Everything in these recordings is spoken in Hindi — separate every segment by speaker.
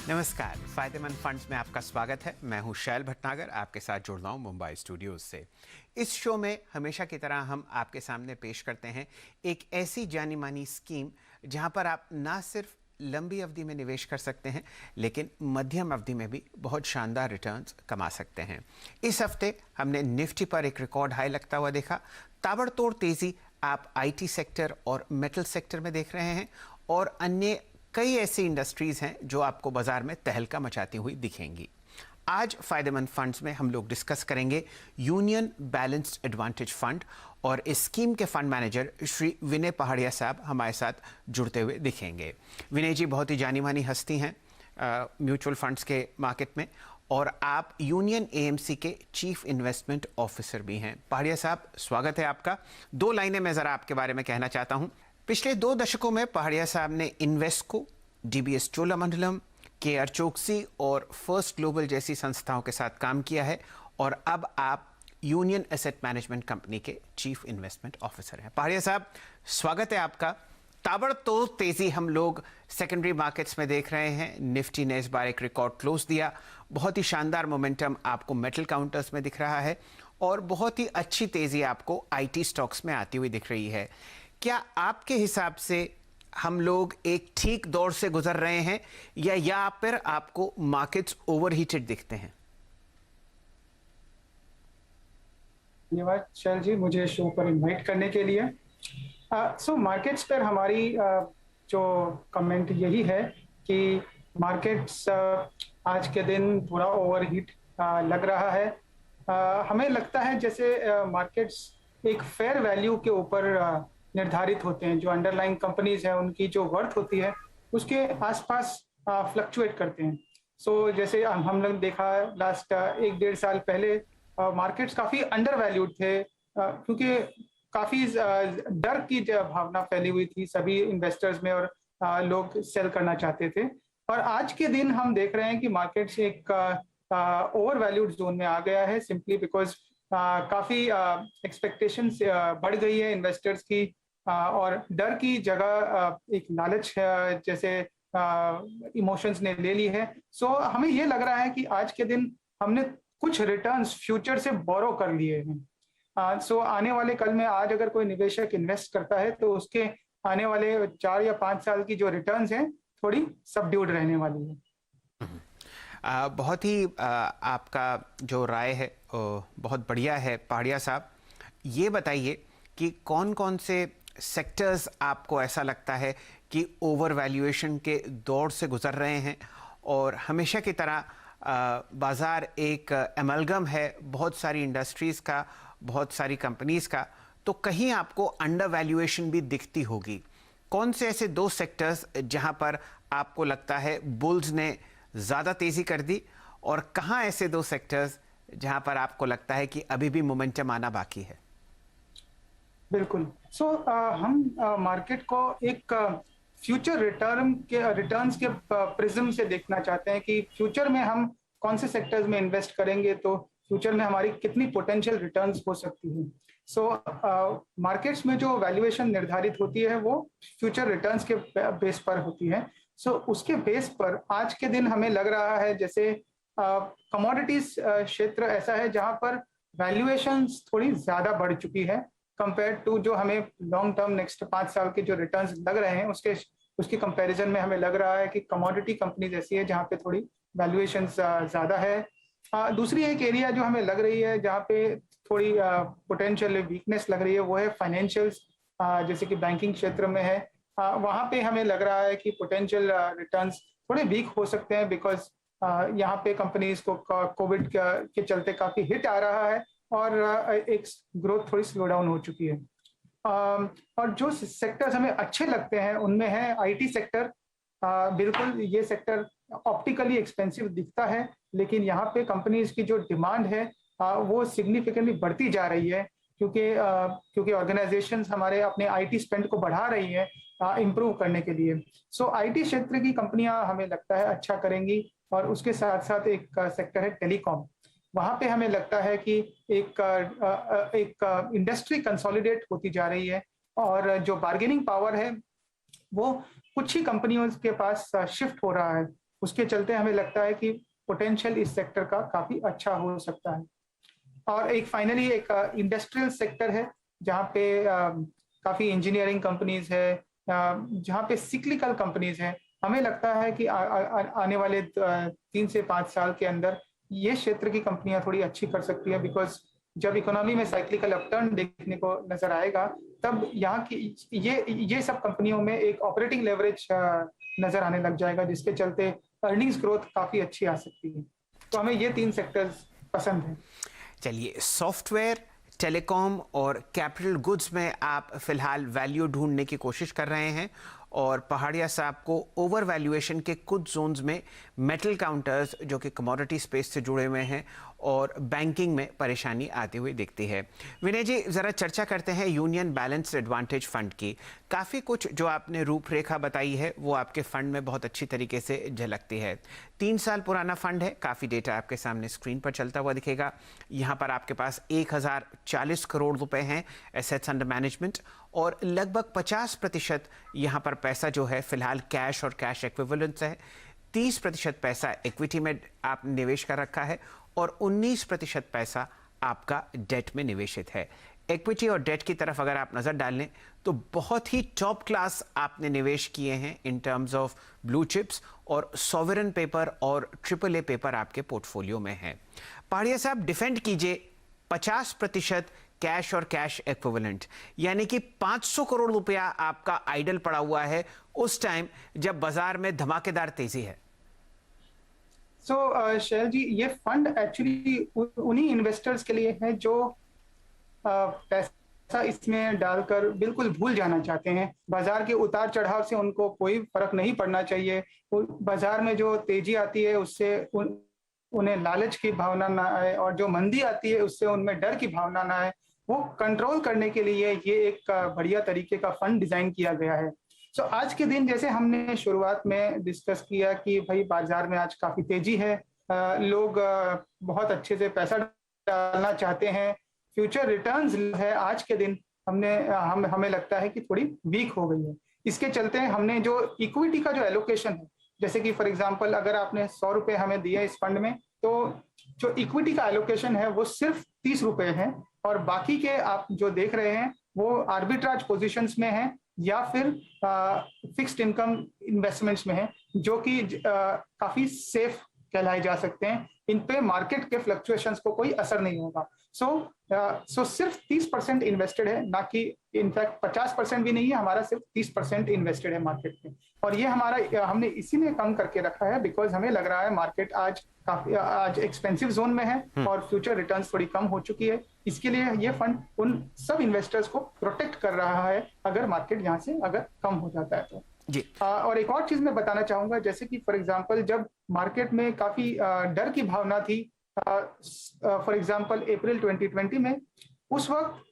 Speaker 1: नमस्कार, फायदेमंद फंड्स में आपका स्वागत है। मैं हूं शैल भटनागर, आपके साथ जुड़ रहा हूं मुंबई स्टूडियोज से। इस शो में हमेशा की तरह हम आपके सामने पेश करते हैं एक ऐसी जानी मानी स्कीम जहां पर आप ना सिर्फ लंबी अवधि में निवेश कर सकते हैं, लेकिन मध्यम अवधि में भी बहुत शानदार रिटर्न्स कमा सकते हैं। इस हफ्ते हमने निफ्टी पर एक रिकॉर्ड हाई लगता हुआ देखा। ताबड़तोड़ तेजी आप आईटी सेक्टर और मेटल सेक्टर में देख रहे हैं, और अन्य कई ऐसी इंडस्ट्रीज हैं जो आपको बाजार में तहलका मचाती हुई दिखेंगी। आज फायदेमंद फंड्स में हम लोग डिस्कस करेंगे यूनियन बैलेंस्ड एडवांटेज फंड, और इस स्कीम के फंड मैनेजर श्री विनय पहाड़िया साहब हमारे साथ जुड़ते हुए दिखेंगे। विनय जी बहुत ही जानी मानी हस्ती हैं म्यूचुअल फंड्स के मार्केट में, और आप यूनियन एएमसी के चीफ इन्वेस्टमेंट ऑफिसर भी हैं। पहाड़िया साहब, स्वागत है आपका। दो लाइनें मैं ज़रा आपके बारे में कहना चाहता हूं। पिछले 2 दशकों में पहाड़िया साहब ने Invesco, DBS Cholamandalam, KR Choksey और फर्स्ट ग्लोबल जैसी संस्थाओं के साथ काम किया है, और अब आप यूनियन एसेट मैनेजमेंट कंपनी के चीफ इन्वेस्टमेंट ऑफिसर हैं। पहाड़िया साहब, स्वागत है आपका। ताबड़तोड़ तेजी हम लोग सेकेंडरी मार्केट्स में देख रहे हैं। निफ्टी ने इस बार एक रिकॉर्ड क्लोज दिया। बहुत ही शानदार मोमेंटम आपको मेटल काउंटर्स में दिख रहा है, और बहुत ही अच्छी तेजी आपको आईटी स्टॉक्स में आती हुई दिख रही है। क्या आपके हिसाब से हम लोग एक ठीक दौर से गुजर रहे हैं, या फिर आपको मार्केट्स ओवरहीटेड दिखते हैं?
Speaker 2: धन्यवाद शैल जी, मुझे शो पर इनवाइट करने के लिए। मार्केट्स पर हमारी जो कमेंट यही है कि मार्केट्स आज के दिन थोड़ा ओवरहीट लग रहा है। हमें लगता है जैसे मार्केट्स एक फेयर वैल्यू के ऊपर निर्धारित होते हैं। जो अंडरलाइंग कंपनीज हैं उनकी जो वर्थ होती है उसके आसपास फ्लक्चुएट करते हैं। जैसे हम लोग देखा लास्ट 1-1.5 साल पहले मार्केट्स काफी अंडर वैल्यूड थे, क्योंकि काफी डर की भावना फैली हुई थी सभी इन्वेस्टर्स में, और लोग सेल करना चाहते थे। और आज के दिन हम देख रहे हैं कि मार्केट्स एक ओवर वैल्यूड जोन में आ गया है, सिंपली बिकॉज काफी एक्सपेक्टेशंस बढ़ गई है इन्वेस्टर्स की, और डर की जगह एक लालच जैसे इमोशंस ने ले ली है। हमें ये लग रहा है कि आज के दिन हमने कुछ रिटर्न्स फ्यूचर से बोरो कर लिए हैं। आने वाले कल में आज अगर कोई निवेशक इन्वेस्ट करता है तो उसके आने वाले 4 या 5 साल की जो रिटर्न्स हैं थोड़ी सबड्यूड रहने वाली है।
Speaker 1: बहुत ही आपका जो राय है बहुत बढ़िया है। पहाड़िया साहब, ये बताइए कि कौन कौन से सेक्टर्स आपको ऐसा लगता है कि ओवर वैल्यूएशन के दौर से गुजर रहे हैं, और हमेशा की तरह बाज़ार एक एमलगम है बहुत सारी इंडस्ट्रीज़ का, बहुत सारी कंपनीज़ का, तो कहीं आपको अंडर वैल्यूएशन भी दिखती होगी। कौन से ऐसे 2 सेक्टर्स जहां पर आपको लगता है बुल्स ने ज़्यादा तेज़ी कर दी, और कहां ऐसे 2 सेक्टर्स जहां पर आपको लगता है कि अभी भी मोमेंटम आना बाकी है?
Speaker 2: बिल्कुल। हम मार्केट को एक फ्यूचर रिटर्न्स के प्रिज्म से देखना चाहते हैं कि फ्यूचर में हम कौन से सेक्टर्स में इन्वेस्ट करेंगे तो फ्यूचर में हमारी कितनी पोटेंशियल रिटर्न्स हो सकती है। मार्केट्स में जो वैल्यूएशन निर्धारित होती है वो फ्यूचर रिटर्न्स के बेस पर होती है। उसके बेस पर आज के दिन हमें लग रहा है जैसे कमोडिटीज क्षेत्र ऐसा है जहां पर वैल्यूएशंस थोड़ी ज्यादा बढ़ चुकी है कंपेयर टू जो हमें लॉन्ग टर्म नेक्स्ट 5 साल के जो रिटर्न्स लग रहे हैं उसके कंपैरिजन में हमें लग रहा है कि कमोडिटी कंपनीज ऐसी है जहाँ पे थोड़ी वैल्यूएशंस ज्यादा है। दूसरी एक एरिया जो हमें लग रही है जहाँ पे थोड़ी पोटेंशियल वीकनेस लग रही है वो है फाइनेंशियल्स, जैसे कि बैंकिंग क्षेत्र में है। वहाँ पे हमें लग रहा है कि पोटेंशियल रिटर्न्स थोड़े वीक हो सकते हैं, बिकॉज यहाँ पे कंपनीज को कोविड के चलते काफी हिट आ रहा है, और एक ग्रोथ थोड़ी स्लो डाउन हो चुकी है। और जो सेक्टर्स हमें अच्छे लगते हैं उनमें है आईटी सेक्टर। बिल्कुल ये सेक्टर ऑप्टिकली एक्सपेंसिव दिखता है, लेकिन यहाँ पे कंपनीज की जो डिमांड है वो सिग्निफिकेंटली बढ़ती जा रही है, क्योंकि ऑर्गेनाइजेशंस हमारे अपने आईटी स्पेंड को बढ़ा रही है इम्प्रूव करने के लिए। आईटी क्षेत्र की कंपनियां हमें लगता है अच्छा करेंगी। और उसके साथ साथ एक सेक्टर है टेलीकॉम। वहाँ पे हमें लगता है कि एक इंडस्ट्री कंसोलिडेट होती जा रही है, और जो बार्गेनिंग पावर है वो कुछ ही कंपनियों के पास शिफ्ट हो रहा है। उसके चलते हमें लगता है कि पोटेंशियल इस सेक्टर का काफ़ी अच्छा हो सकता है। और एक फाइनली एक इंडस्ट्रियल सेक्टर है, जहाँ पे काफ़ी इंजीनियरिंग कंपनीज़ है, जहाँ पे सिक्लिकल कंपनीज़ हैं। हमें लगता है कि आने वाले 3 से 5 साल के अंदर ये क्षेत्र की कंपनियाँ थोड़ी अच्छी कर सकती है, बिकॉज़ जब इकोनॉमी में साइक्लिकल अपटर्न देखने को नज़र आएगा, तब यहाँ की ये सब कंपनियों में एक ऑपरेटिंग लेवरेज नज़र आने लग जाएगा, जिसके चलते अर्निंग्स ग्रोथ काफ़ी अच्छी आ सकती है। तो हमें ये 3 सेक्टर्स पसंद हैं।
Speaker 1: चलिए, सॉफ्टवेयर, टेलीकॉम और कैपिटल गुड्स में आप फिलहाल वैल्यू ढूंढने की कोशिश कर रहे हैं और पहाड़िया साहब को ओवर वैल्यूएशन के कुछ जोन्स में मेटल काउंटर्स जो कि कमोडिटी स्पेस से जुड़े हुए हैं और बैंकिंग में परेशानी आती हुई दिखती है। विनय जी, ज़रा चर्चा करते हैं यूनियन बैलेंस्ड एडवांटेज फंड की। काफ़ी कुछ जो आपने रूपरेखा बताई है वो आपके फंड में बहुत अच्छी तरीके से झलकती है। 3 साल पुराना फंड है, काफ़ी डेटा आपके सामने स्क्रीन पर चलता हुआ दिखेगा। यहाँ पर आपके पास 1040 करोड़ रुपए हैं एसेट्स अंडर मैनेजमेंट और लगभग 50% यहाँ पर पैसा जो है फिलहाल कैश और कैश इक्विवेलेंट्स है। 30% पैसा इक्विटी में आपने निवेश कर रखा है और 19% पैसा आपका डेट में निवेशित है। इक्विटी और डेट की तरफ अगर आप नज़र डाल लें तो बहुत ही टॉप क्लास आपने निवेश किए हैं in terms of blue chips और सॉवरेन पेपर और AAA पेपर आपके पोर्टफोलियो में है। पहाड़िया साहब, डिफेंड कीजिए 50% कैश और कैश इक्विवेलेंट, यानी कि 500 करोड़ रुपया आपका आइडल पड़ा हुआ है उस टाइम जब बाजार में धमाकेदार तेजी है।
Speaker 2: शैल जी, ये फंड एक्चुअली उन्हीं इन्वेस्टर्स के लिए है जो पैसा इसमें डालकर बिल्कुल भूल जाना चाहते हैं। बाजार के उतार चढ़ाव से उनको कोई फर्क नहीं पड़ना चाहिए। बाजार में जो तेजी आती है उससे उन्हें लालच की भावना ना आए और जो मंदी आती है उससे उनमें डर की भावना ना आए। वो कंट्रोल करने के लिए ये एक बढ़िया तरीके का फंड डिजाइन किया गया है। आज के दिन जैसे हमने शुरुआत में डिस्कस किया कि भाई बाजार में आज काफी तेजी है, लोग बहुत अच्छे से पैसा डालना चाहते हैं। फ्यूचर रिटर्न्स है आज के दिन हमें लगता है कि थोड़ी वीक हो गई है। इसके चलते हमने जो इक्विटी का जो एलोकेशन है, जैसे कि फॉर एग्जांपल अगर आपने 100 रुपए हमें दिए इस फंड में, तो जो इक्विटी का एलोकेशन है वो सिर्फ 30 रुपए है और बाकी के आप जो देख रहे हैं वो आर्बिट्राज पोजीशंस में है या फिर फिक्स्ड इनकम इन्वेस्टमेंट्स में है, जो कि काफी सेफ कहलाए जा सकते हैं। इन पे मार्केट के फ्लक्चुएशंस को कोई असर नहीं होगा। सिर्फ 30% इन्वेस्टेड है, ना कि इनफैक्ट 50% भी नहीं है, हमारा सिर्फ 30% इन्वेस्टेड है मार्केट में। और ये हमने इसीलिए कम करके रखा है बिकॉज हमें लग रहा है मार्केट आज एक्सपेंसिव जोन में है और फ्यूचर रिटर्न्स थोड़ी कम हो चुकी है। इसके लिए ये फंड उन सब इन्वेस्टर्स को प्रोटेक्ट कर रहा है अगर मार्केट यहाँ से अगर कम हो जाता है तो
Speaker 1: जी।
Speaker 2: और एक और चीज मैं बताना चाहूंगा, जैसे कि फॉर एग्जांपल जब मार्केट में काफी डर की भावना थी, फॉर एग्जांपल अप्रैल 2020 में, उस वक्त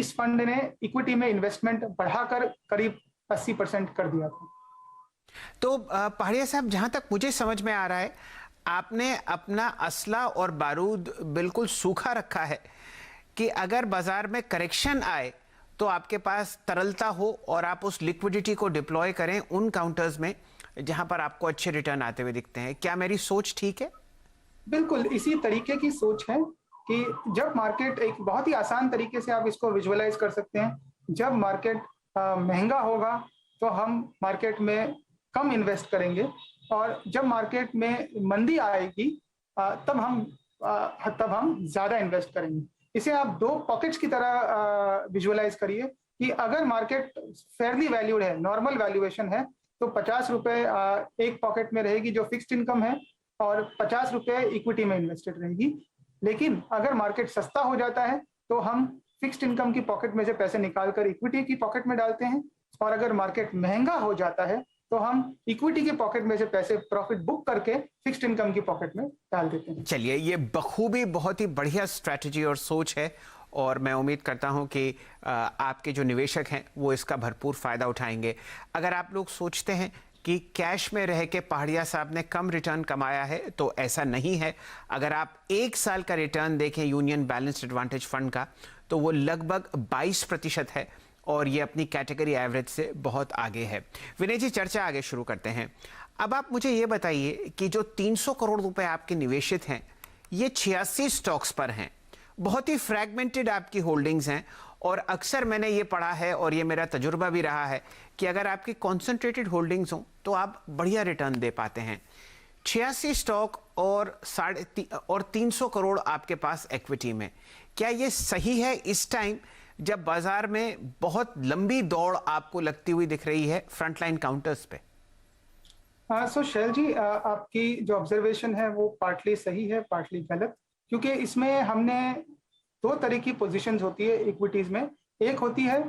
Speaker 2: इस फंड ने इक्विटी में इन्वेस्टमेंट बढ़ाकर करीब 80% कर दिया था।
Speaker 1: तो पहाड़िया साहब, जहां तक मुझे समझ में आ रहा है आपने अपना असला और बारूद बिल्कुल सूखा रखा है कि अगर बाजार में करेक्शन आए तो आपके पास तरलता हो और आप उस लिक्विडिटी को डिप्लॉय करें उन काउंटर्स में जहां पर आपको अच्छे रिटर्न आते हुए दिखते हैं। क्या मेरी सोच ठीक है?
Speaker 2: बिल्कुल इसी तरीके की सोच है कि जब मार्केट, एक बहुत ही आसान तरीके से आप इसको विजुअलाइज कर सकते हैं, जब मार्केट महंगा होगा तो हम मार्केट में कम इन्वेस्ट करेंगे और जब मार्केट में मंदी आएगी तब हम ज्यादा इन्वेस्ट करेंगे। इसे आप दो पॉकेट्स की तरह विजुअलाइज करिए कि अगर मार्केट फेयरली वैल्यूड है, नॉर्मल वैल्यूएशन है, तो 50 रुपए एक पॉकेट में रहेगी जो फिक्स्ड इनकम है और 50 रुपए इक्विटी में इन्वेस्टेड रहेगी। लेकिन अगर मार्केट सस्ता हो जाता है तो हम फिक्स्ड इनकम की पॉकेट में से पैसे निकालकर इक्विटी की पॉकेट में डालते हैं और अगर मार्केट महंगा हो जाता है तो हम इक्विटी की पॉकेट में से पैसे प्रॉफिट बुक करके फिक्स्ड इनकम की पॉकेट में डाल देते हैं।
Speaker 1: चलिए, ये बखूबी बहुत ही बढ़िया स्ट्रैटेजी और सोच है और मैं उम्मीद करता हूं कि आपके जो निवेशक हैं वो इसका भरपूर फायदा उठाएंगे। अगर आप लोग सोचते हैं कि कैश में रह के पहाड़िया साहब ने कम रिटर्न कमाया है, तो ऐसा नहीं है। अगर आप 1 साल का रिटर्न देखें यूनियन बैलेंस्ड एडवांटेज फंड का, तो वो लगभग 22% है और ये अपनी कैटेगरी एवरेज से बहुत आगे है। विनय जी, चर्चा आगे शुरू करते हैं। अब आप मुझे ये बताइए कि जो 300 करोड़ रुपए आपके निवेशित हैं, ये 86 स्टॉक्स पर हैं। बहुत ही फ्रैगमेंटेड आपकी होल्डिंग्स हैं और अक्सर मैंने ये पढ़ा है और ये मेरा तजुर्बा भी रहा है कि अगर आपकी कॉन्सेंट्रेटेड होल्डिंग्स हों तो आप बढ़िया रिटर्न दे पाते हैं। 86 स्टॉक और 300 करोड़ आपके पास इक्विटी में, क्या ये सही है इस टाइम जब बाजार में बहुत लंबी दौड़ आपको लगती हुई दिख रही है फ्रंटलाइन काउंटर्स पे?
Speaker 2: सो शैल जी, आपकी जो ऑब्जर्वेशन है वो पार्टली सही है, पार्टली गलत, क्योंकि इसमें हमने दो तरह की पोजीशंस होती है इक्विटीज में। एक होती है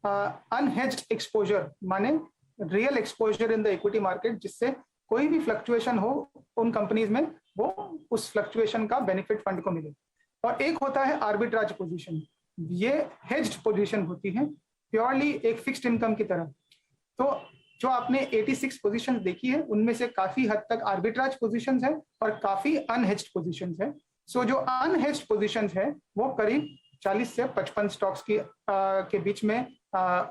Speaker 2: अनहेज्ड एक्सपोजर, माने real exposure in the equity market, जिससे कोई भी फ्लक्चुएशन हो उन कंपनीज में, वो उस फ्लक्चुएशन का बेनिफिट फंड को मिले। और एक होता है आर्बिट्राज पोजीशन, ये हेज्ड पोजीशन होती है, प्योरली एक फिक्स्ड इनकम की तरह। तो जो आपने 86 पोजीशंस देखी है, उनमें से काफी हद तक आर्बिट्राज पोजीशंस है और काफी अनहेज्ड पोजीशंस है। सो जो अनहेज्ड पोजीशंस है वो करीब 40 से 55 स्टॉक्स के बीच में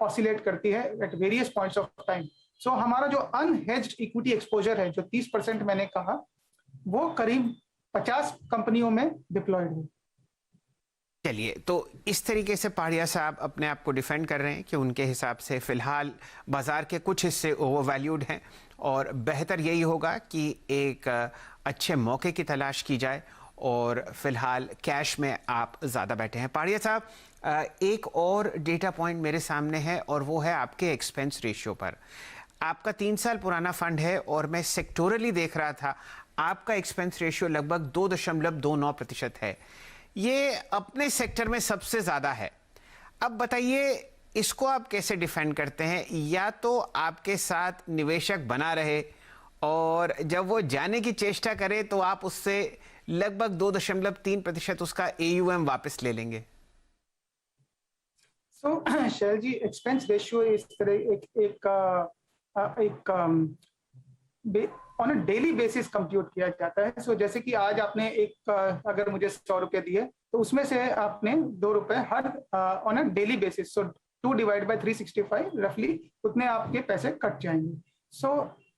Speaker 2: ऑसिलेट करती है at various points of time. So हमारा जो अनहेज्ड इक्विटी एक्सपोजर है, जो 30% मैंने कहा, वो करीब 50 कंपनियों में डिप्लॉयड है।
Speaker 1: चलिए, तो इस तरीके से पहाड़िया साहब अपने आप को डिफेंड कर रहे हैं कि उनके हिसाब से फिलहाल बाजार के कुछ हिस्से ओवर वैल्यूड हैं और बेहतर यही होगा कि एक अच्छे मौके की तलाश की जाए और फिलहाल कैश में आप ज़्यादा बैठे हैं। पहाड़िया साहब, एक और डेटा पॉइंट मेरे सामने है और वो है आपके एक्सपेंस रेशियो पर। आपका 3 साल पुराना फंड है और मैं सेक्टोरली देख रहा था, आपका एक्सपेंस रेशियो लगभग 2.29% है। ये अपने सेक्टर में सबसे ज़्यादा है। अब बताइए, इसको आप कैसे डिफेंड करते हैं? या तो आपके साथ निवेशक बना रहे और जब वो जाने की चेष्टा करे तो आप उससे लगभग 2.3% उसका AUM वापस ले लेंगे।
Speaker 2: सो शैल जी, एक्सपेंस रेशियो इस तरह एक on a daily basis compute किया जाता है। सो जैसे कि आज आपने अगर मुझे 100 रुपए दिए, तो उसमें से आपने 2 रुपए her on a daily basis, so 2 divide by 365 रफली उतने आपके पैसे कट जाएंगे। सो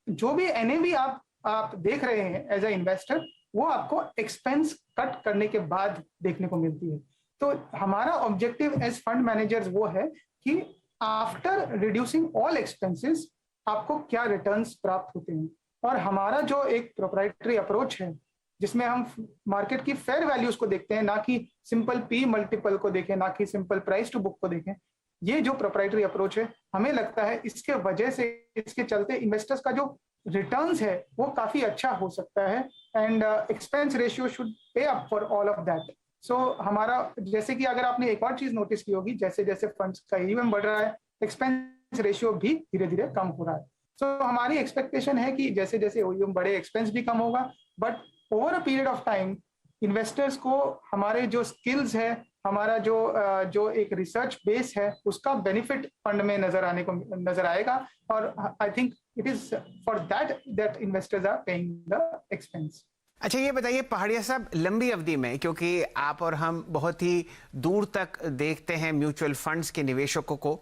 Speaker 2: जो भी NAV आप देख रहे हैं एज अ इन्वेस्टर, वो आपको एक्सपेंस कट करने के बाद देखने को मिलती है। तो हमारा ऑब्जेक्टिव एज फंड मैनेजर्स वो है कि आफ्टर रिड्यूसिंग ऑल एक्सपेंसेस आपको क्या रिटर्न्स प्राप्त होते हैं। और हमारा जो एक प्रोप्राइटरी अप्रोच है, जिसमें हम मार्केट की फेयर वैल्यूज को देखते हैं, ना कि सिंपल P मल्टीपल को देखें, ना कि सिंपल प्राइस टू बुक को देखें, ये जो प्रोप्राइटरी अप्रोच है, हमें लगता है इसके वजह से, इसके चलते इन्वेस्टर्स का जो रिटर्न्स है वो काफी अच्छा हो सकता है। And expense ratio should pay up for all of that. So हमारा, जैसे कि अगर आपने एक और चीज नोटिस की होगी, जैसे जैसे फंड्स का AUM बढ़ रहा है, एक्सपेंस रेशियो भी धीरे धीरे कम हो रहा है। सो हमारी एक्सपेक्टेशन है कि जैसे जैसे AUM बढ़े, एक्सपेंस भी कम होगा, but over a period of time investors को हमारे जो स्किल्स है, हमारा जो एक रिसर्च बेस है, उसका बेनिफिट फंड में नजर आएगा। और I think it is for that investors are paying the expense.
Speaker 1: अच्छा, ये बताइए पहाड़िया साहब, लंबी अवधि में, क्योंकि आप और हम बहुत ही दूर तक देखते हैं म्यूचुअल फंड्स के निवेशकों को,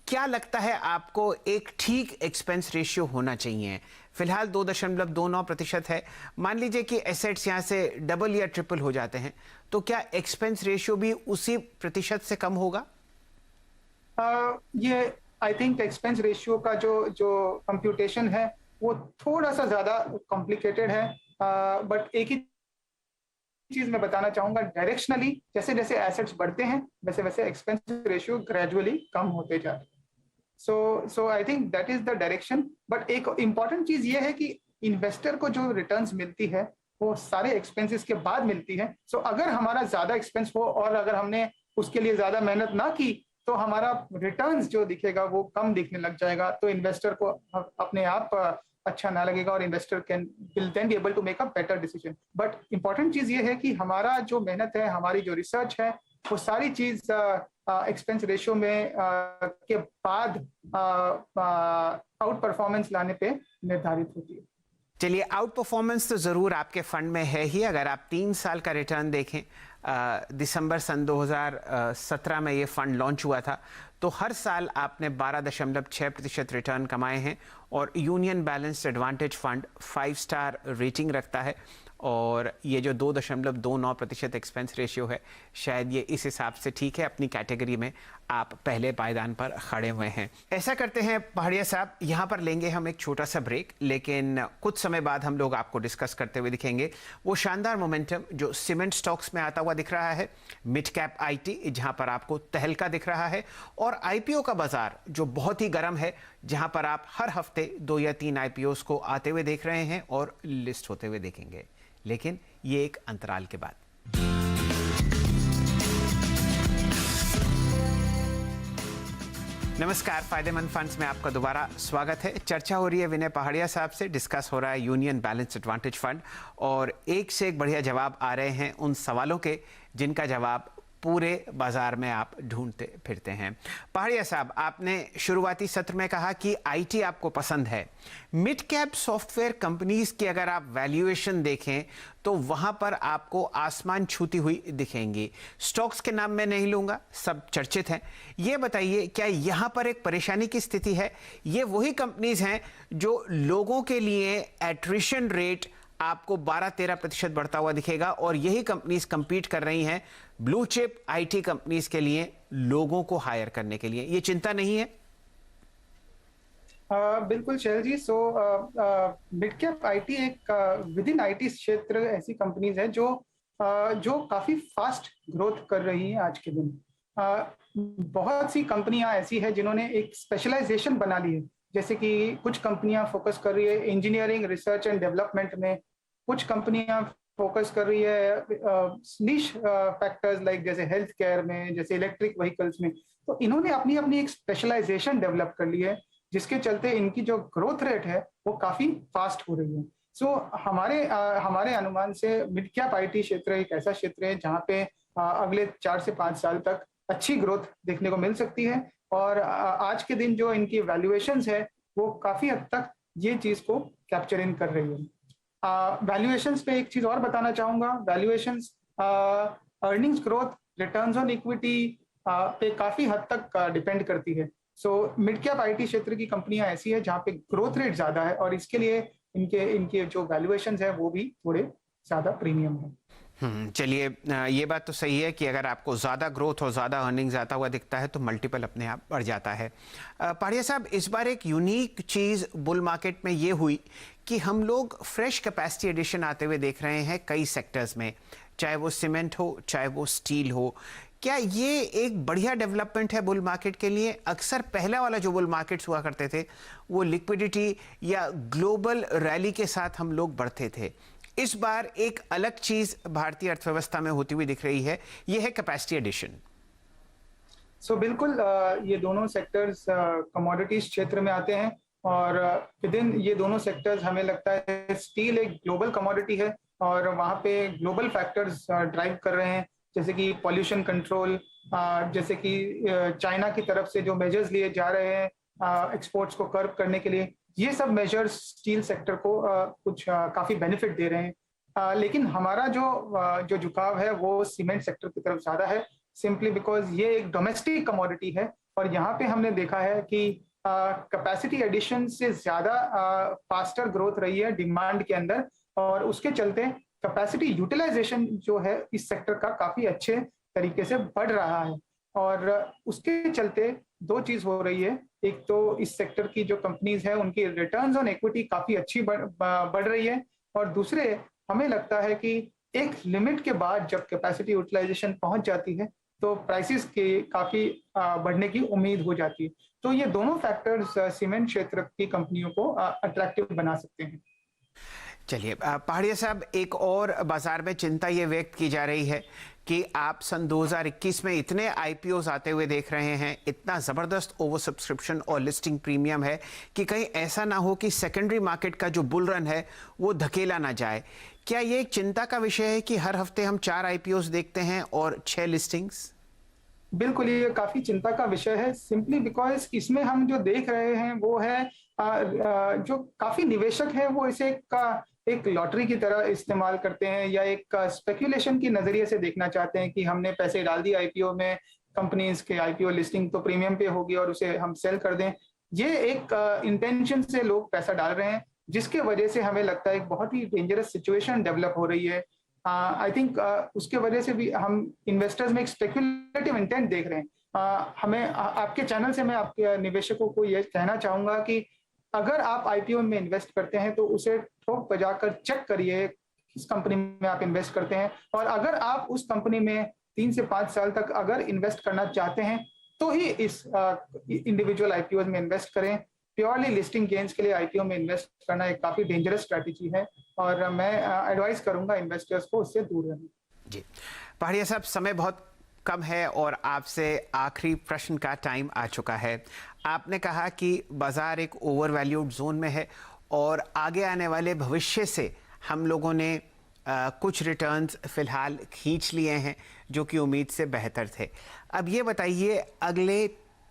Speaker 1: क्या लगता है आपको एक ठीक एक्सपेंस रेशियो होना चाहिए? फिलहाल 2.29% है। मान लीजिए कि एसेट्स यहाँ से डबल या ट्रिपल हो जाते हैं, तो क्या एक्सपेंस रेशियो भी उसी प्रतिशत से कम होगा?
Speaker 2: ये आई थिंक एक्सपेंस रेशियो का जो कंप्यूटेशन है वो थोड़ा सा ज्यादा कॉम्प्लिकेटेड है, बट एक ही चीज मैं बताना चाहूंगा, डायरेक्शनली जैसे जैसे एसेट्स बढ़ते हैं वैसे वैसे एक्सपेंस रेशियो ग्रेजुअली कम होते जा रहे हैं। So I think that is the direction. But एक इंपॉर्टेंट चीज ये है कि इन्वेस्टर को जो रिटर्न्स मिलती है वो सारे एक्सपेंसेस के बाद मिलती है। सो अगर हमारा ज्यादा एक्सपेंस हो और अगर हमने उसके लिए ज्यादा मेहनत ना की, तो हमारा रिटर्न्स जो दिखेगा वो कम दिखने लग जाएगा, तो इन्वेस्टर को अपने आप अच्छा ना लगेगा और investor will then be able to make a better decision. But important चीज ये है कि हमारा जो मेहनत है, हमारी जो रिसर्च है, वो सारी चीज एक्सपेंस रेशियो में के बाद आउट परफॉर्मेंस लाने पे निर्धारित होती है।
Speaker 1: चलिए, आउट परफॉर्मेंस तो ज़रूर आपके फंड में है ही। अगर आप 3 साल का रिटर्न देखें, दिसंबर सन 2017 में ये फंड लॉन्च हुआ था, तो हर साल आपने 12.6% रिटर्न कमाए हैं। और union balanced advantage fund 5 star rating रखता है, और ये जो 2.29% एक्सपेंस रेशियो है, शायद ये इस हिसाब से ठीक है। अपनी कैटेगरी में आप पहले पायदान पर खड़े हुए हैं। ऐसा करते हैं पहाड़िया साहब, यहाँ पर लेंगे हम एक छोटा सा ब्रेक, लेकिन कुछ समय बाद हम लोग आपको डिस्कस करते हुए दिखेंगे वो शानदार मोमेंटम जो सीमेंट स्टॉक्स में आता हुआ दिख रहा है, मिड कैप आईटी जहाँ पर आपको तहलका दिख रहा है, और आईपीओ का बाजार जो बहुत ही गर्म है, जहाँ पर आप हर हफ्ते 2 या 3 आईपीओस को आते हुए देख रहे हैं और लिस्ट होते हुए देखेंगे, लेकिन ये एक अंतराल के बाद। नमस्कार, फायदेमंद फंड्स में आपका दोबारा स्वागत है। चर्चा हो रही है विनय पहाड़िया साहब से, डिस्कस हो रहा है यूनियन बैलेंस्ड एडवांटेज फंड, और एक से एक बढ़िया जवाब आ रहे हैं उन सवालों के जिनका जवाब पूरे बाजार में आप ढूंढते फिरते हैं। पहाड़िया साहब, आपने शुरुआती सत्र में कहा कि आईटी आपको पसंद है। मिड कैप सॉफ्टवेयर कंपनीज की अगर आप वैल्यूएशन देखें तो वहां पर आपको आसमान छूती हुई दिखेंगी। स्टॉक्स के नाम मैं नहीं लूंगा, सब चर्चित हैं। ये बताइए, क्या यहां पर एक परेशानी की स्थिति है? ये वही कंपनीज हैं जो लोगों के लिए एट्रिशन रेट आपको 12-13% बढ़ता हुआ दिखेगा, और यही कंपनीज कंपीट कर रही हैं ब्लू चिप आईटी कंपनीज के लिए लोगों को हायर करने के लिए। ये चिंता नहीं है?
Speaker 2: बिल्कुल शैल जी। सो मिड कैप आईटी एक विद इन आईटी क्षेत्र ऐसी कंपनीज है जो काफी फास्ट ग्रोथ कर रही हैं आज के दिन। बहुत सी कंपनियां ऐसी है जिन्होंने एक स्पेशलाइजेशन बना ली है, जैसे कि कुछ कंपनियां फोकस कर रही है इंजीनियरिंग रिसर्च एंड डेवलपमेंट में, कुछ कंपनियां फोकस कर रही है नीश फैक्टर्स लाइक जैसे हेल्थ केयर में, जैसे इलेक्ट्रिक व्हीकल्स में। तो इन्होंने अपनी अपनी एक स्पेशलाइजेशन डेवलप कर ली है, जिसके चलते इनकी जो ग्रोथ रेट है वो काफी फास्ट हो रही है। सो हमारे अनुमान से मिड कैप आईटी क्षेत्र एक ऐसा क्षेत्र है जहाँ पे अगले 4 से 5 साल तक अच्छी ग्रोथ देखने को मिल सकती है, और आज के दिन जो इनकी वैल्यूएशंस है वो काफी हद तक ये चीज को कैप्चर इन कर रही है। वैल्यूएशंस पे एक चीज और बताना चाहूंगा। Valuations earnings growth, returns on equity पे काफी हद तक डिपेंड करती है। सो मिड कैप आईटी क्षेत्र की कंपनियां ऐसी है जहाँ पे ग्रोथ रेट ज्यादा है, और इसके लिए इनके जो वैल्यूएशंस है वो भी थोड़े ज्यादा प्रीमियम है।
Speaker 1: चलिए, ये बात तो सही है कि अगर आपको ज़्यादा ग्रोथ और ज़्यादा अर्निंग्स आता हुआ दिखता है तो मल्टीपल अपने आप बढ़ जाता है। पहाड़िया साहब, इस बार एक यूनिक चीज़ बुल मार्केट में ये हुई कि हम लोग फ्रेश कैपेसिटी एडिशन आते हुए देख रहे हैं कई सेक्टर्स में, चाहे वो सीमेंट हो, चाहे वो स्टील हो। क्या ये एक बढ़िया डेवलपमेंट है बुल मार्केट के लिए? अक्सर पहला वाला जो बुल मार्केट्स हुआ करते थे वो लिक्विडिटी या ग्लोबल रैली के साथ हम लोग बढ़ते थे। इस बार एक अलग चीज भारतीय अर्थव्यवस्था में होती हुई दिख रही है, ये है कैपेसिटी एडिशन।
Speaker 2: सो बिल्कुल, ये दोनों सेक्टर्स कमोडिटीज क्षेत्र में आते हैं, और विद इन ये दोनों सेक्टर्स हमें लगता है स्टील एक ग्लोबल कमोडिटी है, और वहाँ पे ग्लोबल फैक्टर्स ड्राइव कर रहे हैं, जैसे कि पॉल्यूशन कंट्रोल, जैसे कि चाइना की तरफ से जो मेजर्स लिए जा रहे हैं एक्सपोर्ट्स को कर्ब करने के लिए, ये सब मेजर्स स्टील सेक्टर को कुछ काफी बेनिफिट दे रहे हैं। लेकिन हमारा जो झुकाव है वो सीमेंट सेक्टर की तरफ ज्यादा है, सिंपली बिकॉज ये एक डोमेस्टिक कमोडिटी है, और यहाँ पे हमने देखा है कि कैपेसिटी एडिशन से ज्यादा फास्टर ग्रोथ रही है डिमांड के अंदर, और उसके चलते कैपेसिटी यूटिलाइजेशन जो है इस सेक्टर का काफी अच्छे तरीके से बढ़ रहा है। और उसके चलते दो चीज हो रही है, एक तो इस सेक्टर की जो कंपनीज है उनकी रिटर्न्स ऑन इक्विटी काफी अच्छी बढ़ रही है, और दूसरे हमें लगता है कि एक लिमिट के बाद जब कैपेसिटी यूटिलाइजेशन पहुंच जाती है तो प्राइसेस के काफी बढ़ने की उम्मीद हो जाती है। तो ये दोनों फैक्टर्स सीमेंट क्षेत्र की कंपनियों को अट्रैक्टिव बना सकते हैं।
Speaker 1: चलिए पहाड़िया साहब, एक और बाजार में चिंता ये व्यक्त की जा रही है कि आप सन 2021 में इतने आईपीओस आते हुए देख रहे हैं, इतना ज़बरदस्त ओवर सब्सक्रिप्शन और लिस्टिंग प्रीमियम है कि कहीं ऐसा ना हो कि सेकेंडरी मार्केट का जो बुल रन है वो धकेला ना जाए। क्या ये एक चिंता का विषय है कि हर हफ्ते हम 4 आईपीओस देखते हैं और 6 लिस्टिंग्स?
Speaker 2: बिल्कुल, ये काफी चिंता का विषय है, सिंपली बिकॉज इसमें हम जो देख रहे हैं वो है जो काफी निवेशक हैं वो इसे एक लॉटरी की तरह इस्तेमाल करते हैं या एक स्पेकुलेशन की नजरिए से देखना चाहते हैं कि हमने पैसे डाल दिए आईपीओ में, कंपनीज के आईपीओ लिस्टिंग तो प्रीमियम पे होगी और उसे हम सेल कर दें। ये एक इंटेंशन से लोग पैसा डाल रहे हैं, जिसके वजह से हमें लगता है एक बहुत ही डेंजरस सिचुएशन डेवलप हो रही है। आई थिंक उसके वजह से भी हम इन्वेस्टर्स में एक स्पेकुलेटिव इंटेंट देख रहे हैं। आपके चैनल से मैं आपके निवेशकों को ये कहना चाहूंगा कि अगर आप आईपीओ में इन्वेस्ट करते हैं तो उसे ठोक बजाकर चेक करिए किस कंपनी में आप इन्वेस्ट करते हैं, और अगर आप उस कंपनी में 3 से 5 साल तक अगर इन्वेस्ट करना चाहते हैं तो ही इस इंडिविजुअल आईपीओ में इन्वेस्ट करें। प्योरली लिस्टिंग गेन्स के लिए आईपीओ में इन्वेस्ट करना एक काफी डेंजरस स्ट्रैटेजी है और मैं एडवाइस करूंगा इन्वेस्टर्स को उससे दूर रहने।
Speaker 1: जी पहाड़िया साहब, समय बहुत कम है और आपसे आखिरी प्रश्न का टाइम आ चुका है। आपने कहा कि बाजार एक ओवर वैल्यूड जोन में है और आगे आने वाले भविष्य से हम लोगों ने कुछ रिटर्न्स फिलहाल खींच लिए हैं जो कि उम्मीद से बेहतर थे। अब ये बताइए, अगले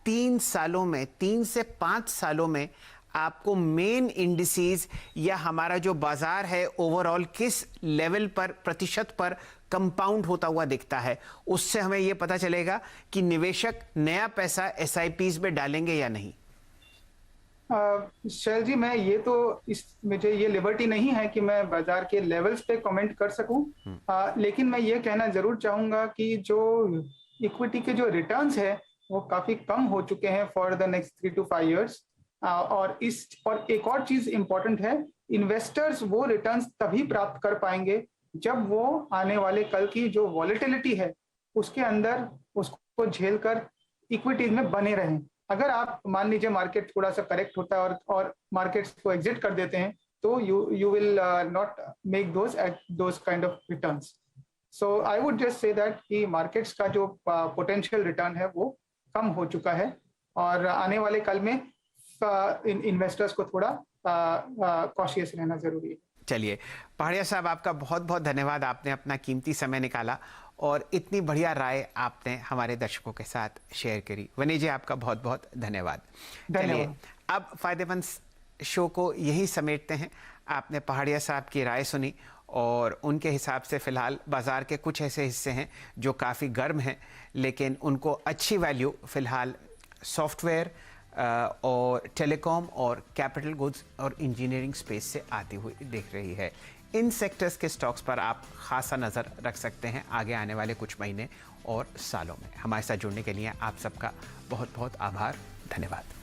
Speaker 1: 3 सालों में, 3 से 5 सालों में आपको मेन इंडिसेस या हमारा जो बाजार है ओवरऑल किस लेवल पर, प्रतिशत पर कंपाउंड होता हुआ दिखता है? उससे हमें यह पता चलेगा कि निवेशक नया पैसा एसआईपीज में डालेंगे या नहीं।
Speaker 2: शैल जी, मैं मुझे ये लिबर्टी नहीं है कि मैं बाजार के लेवल्स पे कमेंट कर सकूं, लेकिन मैं ये कहना जरूर चाहूंगा कि जो इक्विटी के जो रिटर्न्स है वो काफी कम हो चुके हैं for the next 3 to 5 years। और एक और चीज इंपॉर्टेंट है, इन्वेस्टर्स वो रिटर्न्स तभी प्राप्त कर पाएंगे जब वो आने वाले कल की जो वॉलेटिलिटी है उसके अंदर उसको झेलकर इक्विटीज में बने रहें। अगर आप मान लीजिए मार्केट थोड़ा सा करेक्ट होता है और मार्केट्स को एग्जिट कर देते हैं तो you will not make those kind of returns. So I would just say that कि मार्केट्स का जो पोटेंशियल रिटर्न है वो कम हो चुका है और आने वाले कल में इन्वेस्टर्स को थोड़ा कॉशियस रहना जरूरी है।
Speaker 1: चलिए पहाड़िया साहब, आपका बहुत बहुत धन्यवाद। आपने अपना कीमती समय निकाला और इतनी बढ़िया राय आपने हमारे दर्शकों के साथ शेयर करी। वनी जी, आपका बहुत बहुत धन्यवाद। चलिए अब फायदेमंद शो को यही समेटते हैं। आपने पहाड़िया साहब की राय सुनी और उनके हिसाब से फ़िलहाल बाज़ार के कुछ ऐसे हिस्से हैं जो काफ़ी गर्म हैं, लेकिन उनको अच्छी वैल्यू फ़िलहाल सॉफ्टवेयर और टेलीकॉम और कैपिटल गुड्स और इंजीनियरिंग स्पेस से आती हुई दिख रही है। इन सेक्टर्स के स्टॉक्स पर आप खासा नज़र रख सकते हैं आगे आने वाले कुछ महीने और सालों में। हमारे साथ जुड़ने के लिए आप सबका बहुत बहुत आभार, धन्यवाद।